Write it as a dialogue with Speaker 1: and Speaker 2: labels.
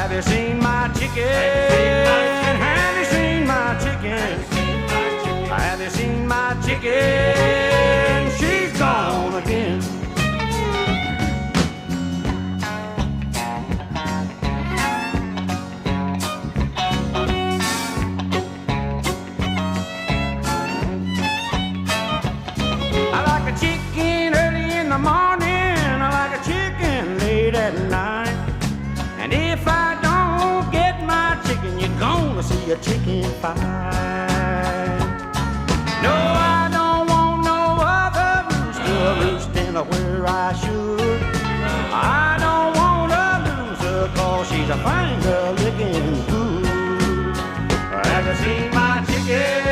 Speaker 1: Have you seen my chicken? Have you seen my chicken? Have you seen my chicken? She's gone again. I like a chicken early in the morning. I like a chicken late at night. And if I don't get my chicken, you're gonna see a chicken fight. No, I don't want no other rooster roosting where I should. I don't want a loser, 'cause she's a fine girl looking good. Have you seen my chicken?